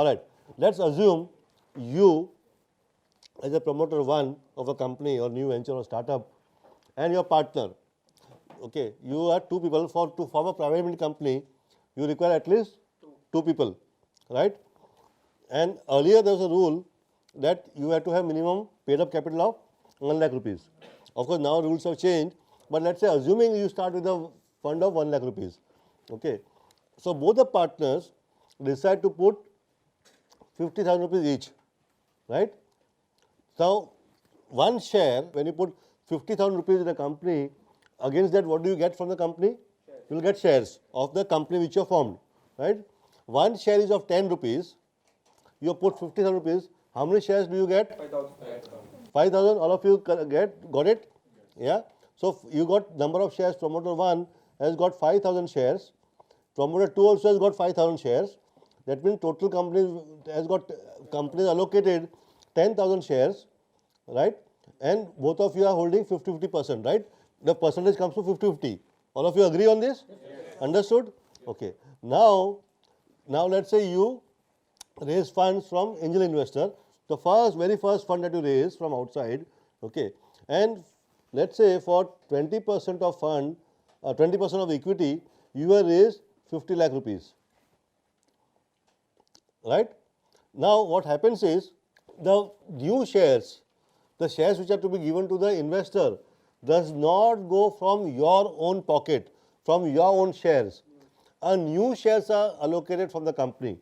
All right. Let's assume you, as a promoter one of a company or new venture or startup, and your partner. Okay, you are two people. To form a private limited company, you require at least two people, right? And earlier there was a rule that you have to have minimum paid up capital of 1 lakh rupees. Of course, now rules have changed, but let's say assuming you start with a fund of 1 lakh rupees. Okay, so both the partners decide to put 50,000 rupees each, right? Now, one share, when you put 50,000 rupees in a company, against that, what do you get from the company? You will get shares of the company which you have formed, right? One share is of 10 rupees. You put 50,000 rupees. How many shares do you get? 5,000. 5,000. All of you got it? Yeah. So you got number of shares. Promoter 1 has got 5,000 shares. Promoter 2 also has got 5,000 shares. That means total companies has got companies allocated 10,000 shares, right? And both of you are holding 50-50%, right? The percentage comes to 50-50. All of you agree on this? Yes. Understood? Okay. Now let's say you raise funds from angel investor. The very first fund that you raise from outside, okay, and let's say for 20% of fund, 20% of equity, you have raised 50 lakh rupees, right? Now what happens is the new shares, the shares which are to be given to the investor, does not go from your own pocket, from your own shares. New shares are allocated from the company.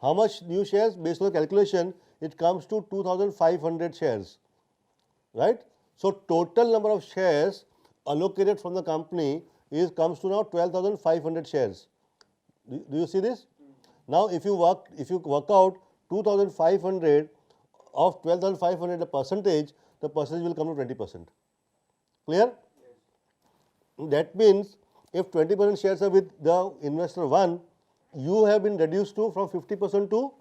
How much new shares? Based on the calculation, it comes to 2,500 shares, right? So total number of shares allocated from the company comes to now 12,500 shares. Do you see this? Now if you work out 2,500 of 12,500, the percentage will come to 20%. Clear? Yes. That means if 20% shares are with the investor 1, you have been reduced to from 50% to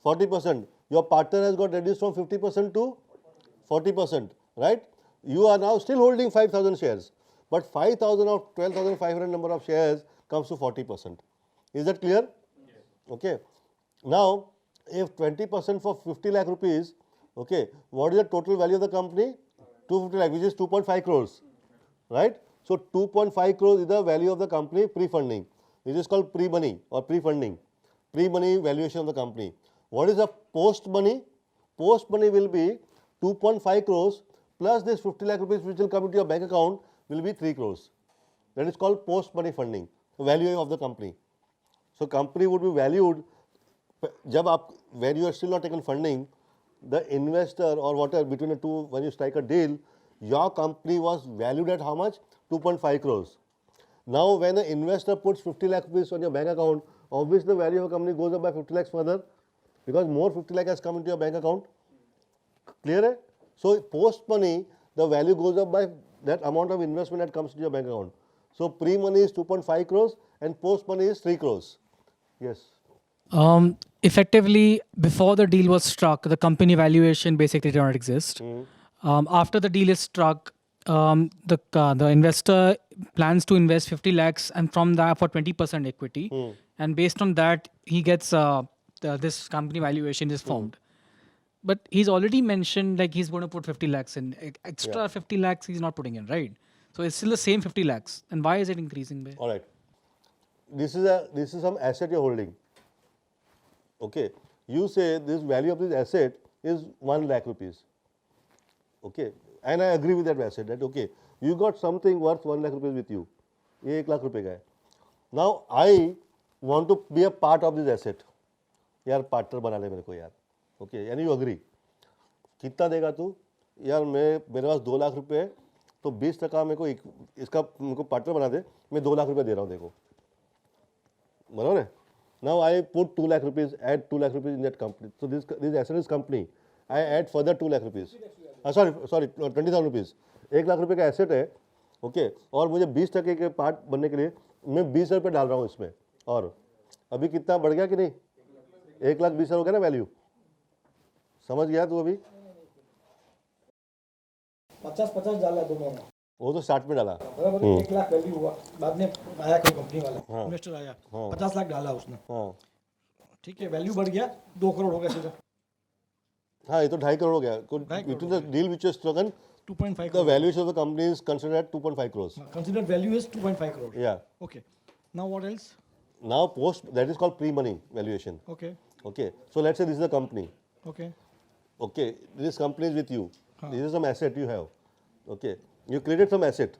40%. Your partner has got reduced from 50% to 40%, right? You are now still holding 5,000 shares, but 5,000 of 12,500 number of shares comes to 40%. Is that clear? Yes. Okay. Now, if 20% for 50 lakh rupees, okay, what is the total value of the company? 250 lakh, which is 2.5 crores, right? So 2.5 crores is the value of the company pre-funding. It is called pre-money or pre-funding, pre-money valuation of the company. What is the post-money? Post-money will be 2.5 crores plus this 50 lakh rupees which will come into your bank account will be 3 crores. That is called post-money funding, value of the company. So company would be valued, when you are still not taken funding, the investor or whatever between the two, when you strike a deal, your company was valued at how much? 2.5 crores. Now when the investor puts 50 lakh rupees on your bank account, obviously the value of a company goes up by 50 lakhs further because more 50 lakh has come into your bank account. Clear? Hai? So post money, the value goes up by that amount of investment that comes to your bank account. So pre-money is 2.5 crores and post money is 3 crores. Yes. Effectively, before the deal was struck, the company valuation basically did not exist. After the deal is struck, the investor plans to invest 50 lakhs and from that for 20% equity. And based on that, he gets this company valuation is formed. But he's already mentioned like he's going to put 50 lakhs in. Extra 50 lakhs he's not putting in, right? So it's still the same 50 lakhs. And why is it increasing? All right. This is some asset you're holding. Okay. You say this value of this asset is 1 lakh rupees. Okay. And I agree with that asset that okay, you got something worth 1 lakh rupees with you. ये 1 lakh रुपए का है. Now I want to be a part of this asset. यार partner बना ले मेरे को यार. Okay, यानी you agree. कितना देगा तू? यार मेरे पास 2 लाख रुपए है तो 20% मेरे को पार्टनर बना दे. मैं 2 लाख रुपए दे रहा हूँ देखो. बराबर है? Now I put 2 lakh rupees, add 2 lakh rupees in that company. So this asset is company. I add further 2 lakh rupees. Sorry, 20,000 rupees. 1 lakh रुपए का एसेट है, ओके, और मुझे 20% के पार्ट बनने के लिए मैं 20 रुपये डाल रहा हूँ इसमें. और अभी कितना बढ़ गया कि नहीं? 1,20,000 हो गया ना वैल्यू. समझ गया तू? अभी 50-50 डाला दोनों में. वो तो स्टार्ट में डाला. 1 लाख वैल्यू हुआ, बाद में आया कोई कंपनी वाला इन्वेस्टर आया, 50 लाख डाला उसने. ठीक है, वैल्यू बढ़ गया, 2 करोड़ हो गया सीधा, हाँ ये तो 2.5 करोड़ हो गया. 2.5 Between the deal which was struck, 2.5 the crore. valuation of the company is considered at 2.5 crores. Considered value is 2.5 crore. Yeah. Okay. Now what else? Now post, that is called pre-money valuation. Okay. Okay. So let's say this is a company. Okay. Okay. This company is with you. This is some asset you have. Okay. You created some asset,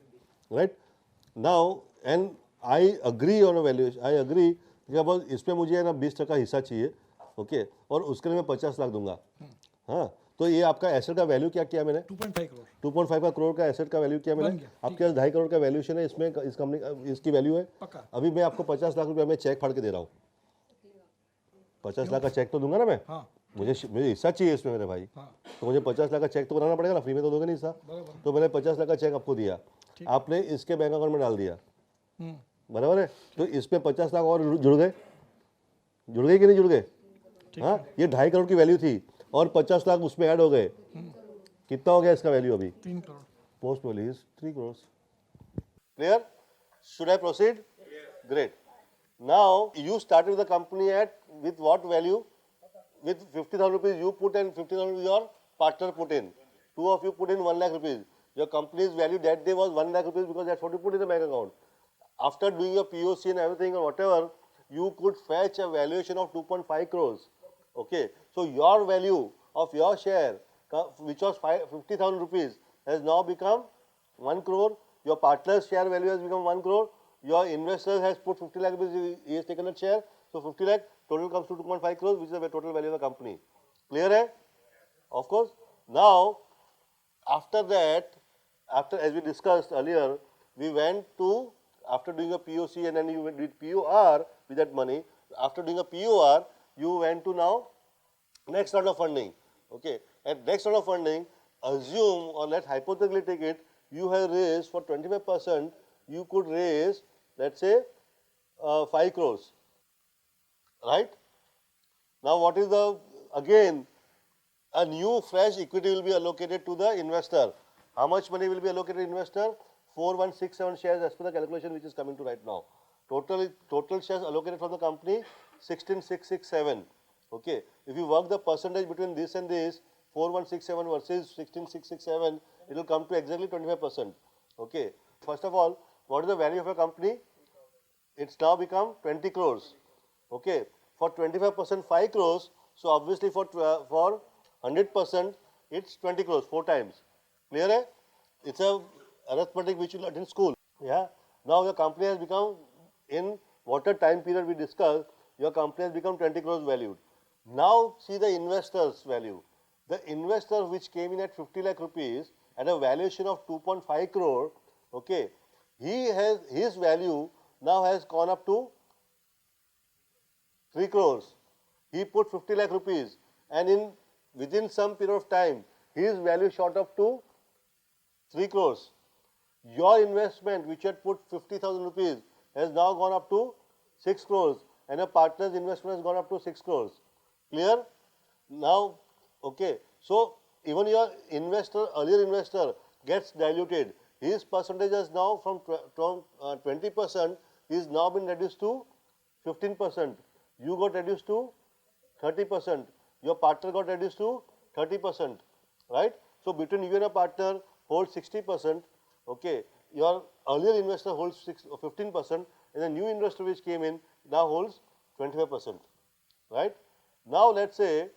right? Now, and I agree on a valuation. I agree कि अब इसमें मुझे है ना 20% हिस्सा चाहिए. Okay. और उसके लिए मैं 50 लाख दूंगा. हाँ. तो ये आपका एसेट का वैल्यू क्या किया मैंने? 2.5 करोड़. 2.5 का करोड़ का एसेट का वैल्यू किया मैंने. आपके पास 2.5 करोड़ का वैल्यूएशन है, इसमें इस कंपनी इसकी वैल्यू है. पक्का. अभी मैं आपको 50 लाख रुपया मैं चेक फाड़ के दे रहा हूँ. 50 लाख का चेक तो दूंगा ना मैं. हाँ. मुझे हिस्सा चाहिए इसमें मेरे भाई. हाँ. तो मुझे 50 लाख का चेक तो बनाना पड़ेगा ना, फ्री में तो दोगे नहीं हिस्सा. तो मैंने 50 लाख का चेक आपको दिया, आपने इसके बैंक अकाउंट में डाल दिया. बराबर है. तो इसमें 50 लाख और जुड़ गए कि नहीं जुड़ गए? हाँ. ये 2.5 करोड़ की वैल्यू थी और 50 लाख उसमें ऐड हो गए. कितना हो गया इसका वैल्यू अभी? 3 crore. Post value is 3 crore. Clear? Should I proceed? Great. Now you started the company at with what value? With 50,000 rupees you put and 50,000 rupees your partner put in. Two of you put in 1 lakh rupees. Your company's value that day was 1 lakh rupees because that's what you put in the bank account. After doing your POC and everything or whatever, you could fetch a valuation of 2.5 crores. Okay, so your value of your share, which was 50,000 rupees, has now become 1 crore. Your partner's share value has become 1 crore. Your investor has put 50 lakh rupees, he has taken a share. So 50 lakh total comes to 2.5 crores, which is the total value of the company. Clear hai? Of course. Now, after that, after as we discussed earlier, we went to, after doing a POC and then you did POR with that money. After doing a POR, you went to now next round of funding. Okay. At next round of funding, assume or let's hypothetically take it, you have raised for 25%, you could raise, let's say, 5 crores. Right? Now, what is the, again, a new fresh equity will be allocated to the investor. How much money will be allocated to investor? 4167 shares as per the calculation which is coming to right now. Total shares allocated from the company 16667. Okay. If you work the percentage between this and this, 4167 versus 16667, it will come to exactly 25%. Okay. First of all, what is the value of a company? It's now become 20 crores. Okay. For 25%, 5 crores. So obviously for 100%, it's 20 crores, 4 times. Clear? Hai? It's a arithmetic which you learned in school. Yeah. Now the company has become, in whatever time period we discussed, your company has become 20 crores valued. Now see the investor's value. The investor which came in at 50 lakh rupees at a valuation of 2.5 crore, okay, his value now has gone up to 3 crores. He put 50 lakh rupees and within some period of time, his value shot up to 3 crores. Your investment which had put 50,000 rupees has now gone up to 6 crores and a partner's investment has gone up to 6 crores. Clear? Now, okay, so even your investor, earlier investor gets diluted. His percentage is now from 20% is now been reduced to 15%. You got reduced to 30%. Your partner got reduced to 30%. Right? So between you and a partner holds 60%. Okay. Your earlier investor holds 15% and the new investor which came in now holds 25%. Right? Now let's say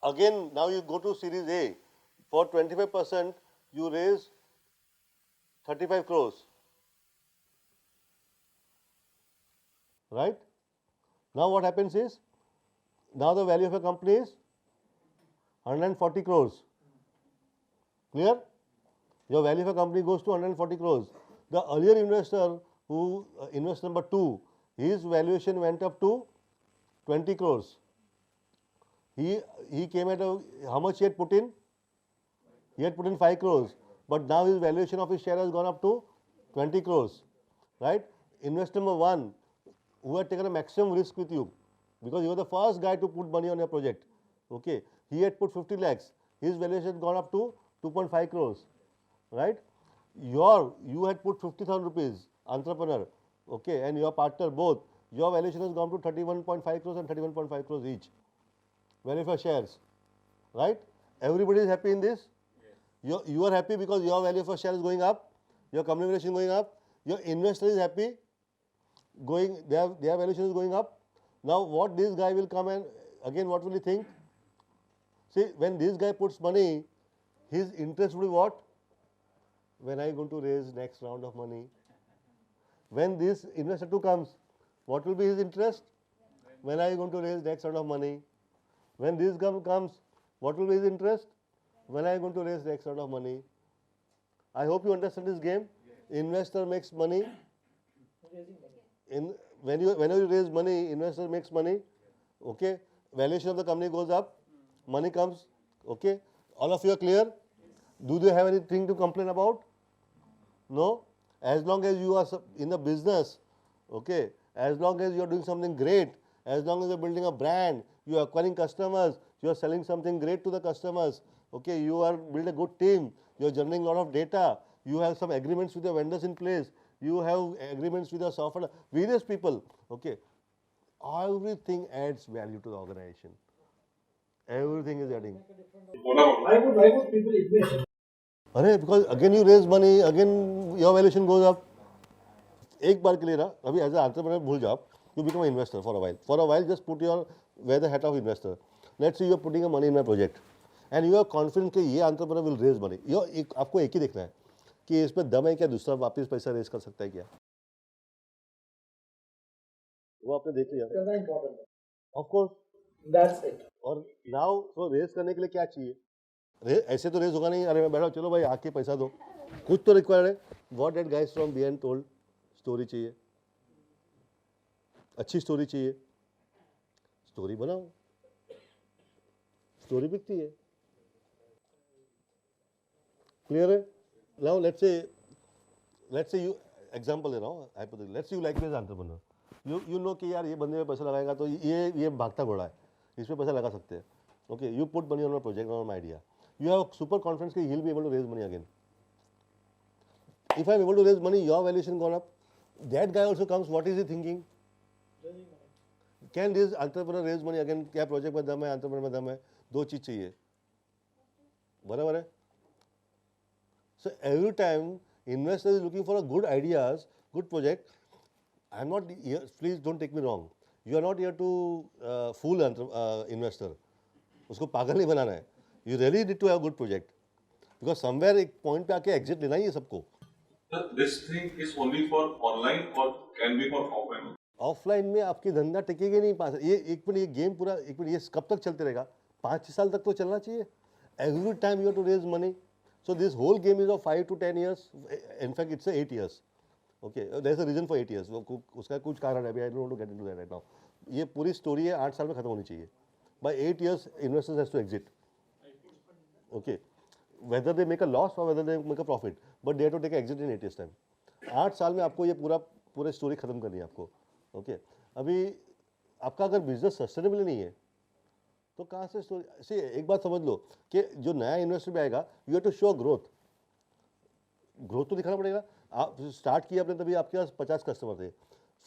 again now you go to series A. For 25% you raise 35 crores. Right? Now what happens is, now the value of a company is 140 crores. Clear? Your value of a company goes to 140 crores. The earlier investor who, investor number 2, his valuation went up to 20 crores. He came at how much he had put in? He had put in 5 crores. But now his valuation of his share has gone up to 20 crores. Right? Investor number 1, who had taken a maximum risk with you, because you were the first guy to put money on your project. Okay. He had put 50 lakhs. His valuation had gone up to 2.5 crores. Right? You had put 50,000 rupees, entrepreneur. Okay. And your partner both. your valuation has gone to 31.5 crores and 31.5 crores each. Value for shares, right? Everybody is happy in this. You are happy because your value for share is going up, your company valuation going up, your investor is happy, their valuation is going up. Now what this guy will come and again what will he think? See, when this guy puts money, his interest will be what? When are you going to raise next round of money? When this investor too comes, what will be his interest? When are you going to raise next round of money? When this comes, what will be his interest? When are you going to raise next round of money? I hope you understand this game. Investor makes money. Whenever you raise money, investor makes money. Okay. Valuation of the company goes up. Money comes. Okay. All of you are clear? Do they have anything to complain about? No. As long as you are in the business, okay, as long as you are doing something great, as long as you are building a brand, you are acquiring customers, you are selling something great to the customers, okay, you are building a good team, you are generating a lot of data, you have some agreements with your vendors in place, you have agreements with your software, various people, okay, everything adds value to the organization. Everything is adding. Why would people invest? Because again you raise money, again your valuation goes up. एक बार के लिए ना अभी as a entrepreneur भूल जाओ you become investor for a while just put your wear the head of investor let's see you are putting a money in my project and you are confident कि ये entrepreneur will raise money आपको एक ही देखना है कि इसमें दम है क्या दूसरा वापस पैसा रेज कर सकता है क्या वो आपने देख लिया ऑफ कोर्स That's it. और नाउ तो रेज करने के लिए क्या चाहिए ऐसे तो रेज होगा नहीं अरे मैं बैठा चलो भाई आके पैसा दो कुछ तो रिक्वायर्ड है what that guys from behind told story चाहिए अच्छी स्टोरी चाहिए स्टोरी बनाओ स्टोरी बिकती है क्लियर है now let's say you example दे रहा हूँ hypothetical let's you like this entrepreneur you know कि यार ये बंदे में पैसा लगाएगा तो ये भागता घोड़ा है इसमें पैसा लगा सकते हैं okay you put money on your project on my idea you have super confidence that he'll be able to raise money again. If I'm able to raise money, your valuation gone up. That guy also comes. What is he thinking? Can this entrepreneur raise money again? क्या project में दम है, entrepreneur में दम है? दो चीज चाहिए. बराबर है? So every time investor is looking for a good ideas, good project. I'm not here. Please don't take me wrong. You are not here to fool investor. उसको पागल नहीं बनाना है. You really need to have a good project because somewhere एक point पे आके exit लेना ही है सबको. Sir, this thing is only for online or can be for offline? Offline में आपकी धंधा टिकेगी नहीं पास ये एक मिनट ये गेम पूरा एक मिनट ये कब तक चलते रहेगा 5-6 साल तक तो चलना चाहिए every time you have to raise money so this whole game is of 5 to 10 years in fact it's 8 years okay there is a reason for 8 years उसका कुछ कारण है I don't want to get into that right now ये पूरी story है 8 साल में खत्म होनी चाहिए by 8 years investors has to exit okay whether they make a loss or whether they make a profit but they have to take exit in 8 years time 8 साल में आपको ये पूरा स्टोरी खत्म करनी है आपको ओके अभी आपका अगर बिजनेस सस्टेनेबल नहीं है तो कहाँ से स्टोरी सी एक बात समझ लो कि जो नया इन्वेस्टर भी आएगा you have to show growth तो दिखाना पड़ेगा आप स्टार्ट किया आपने तभी आपके पास 50 कस्टमर थे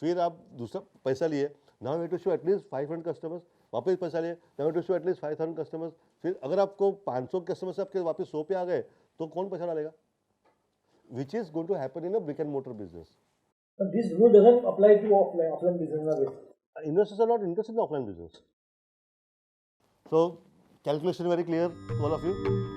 फिर आप दूसरा पैसा लिए now you have to show at least 500 customers वापस पैसा लिए now to show at least 5000 customers फिर अगर आपको 500 कस्टमर से आपके वापस 100 पे आ गए तो कौन पैसा डालेगा which is going to happen in a brick and mortar business But this rule doesn't apply to offline business. Investors are not interested in offline business. So calculation very clear to all of you.